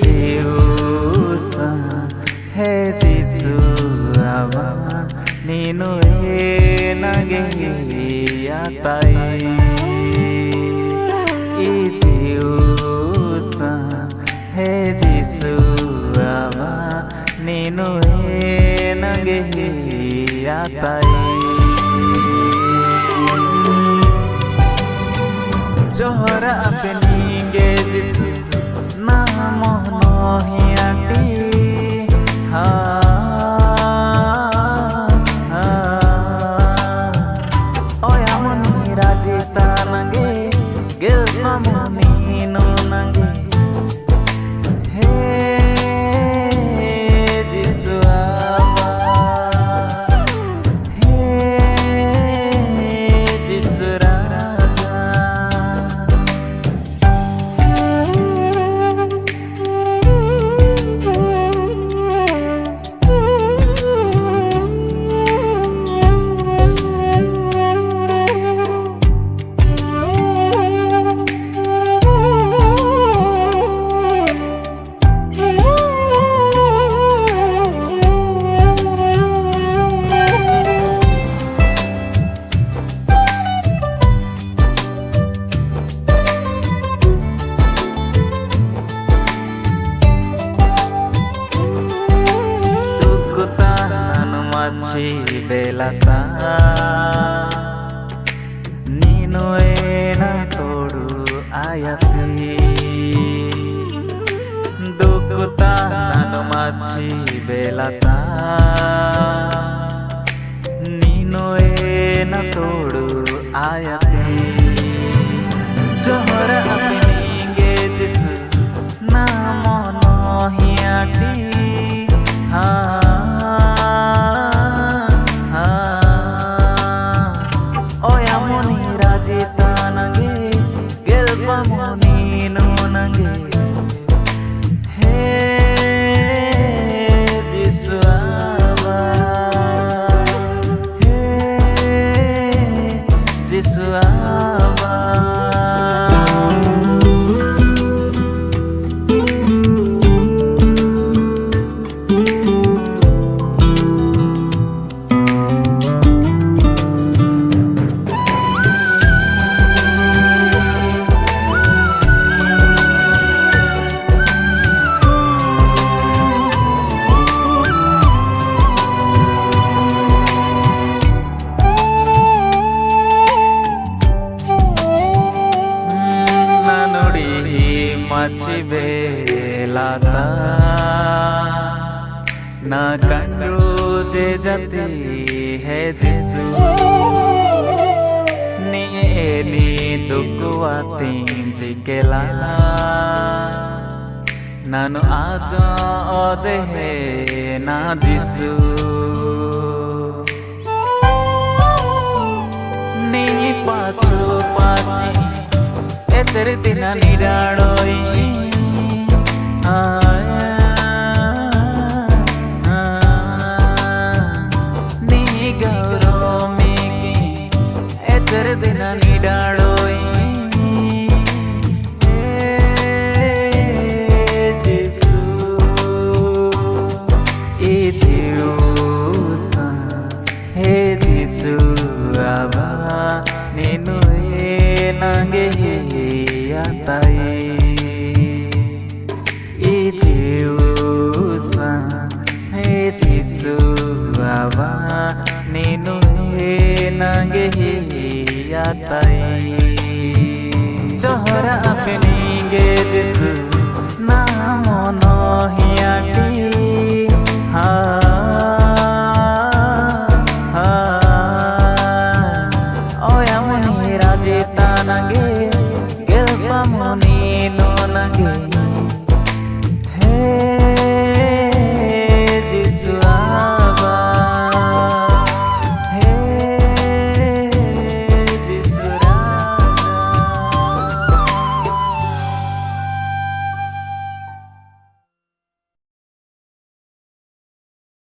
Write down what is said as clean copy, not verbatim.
Jesusa He Jesu Ava Ninu Nage Yatai Jesusa He Jesu Ava Ninu Nage Yatai Johora apeninge Jesus namo nohiati ha oya moni rajita nange gelma moni no nange he Jesus ava he Jesus Machi belata Nino ena todu ayati Dukuta nano machi belata Nino ena todu ayati Johora apininge Jesus namo nohiati ha Moni no nange Hey Jesu ava Hey Jesu ava Machi belata na kandu je jati hai Jesu ni eni dukwati jikela nanu aja ode na Jesu ni pachu pachi Etere dina nidadoi Ni gauro miki Etere dina nidadoi Jesu Jesusa He Jesu ava Ninu nange yatai Jesusa He Jesu ava Ninu nange yatai Johora apeninge Jesus namo nohiati ha oya moni rajita nange gelpa moni no nange Hey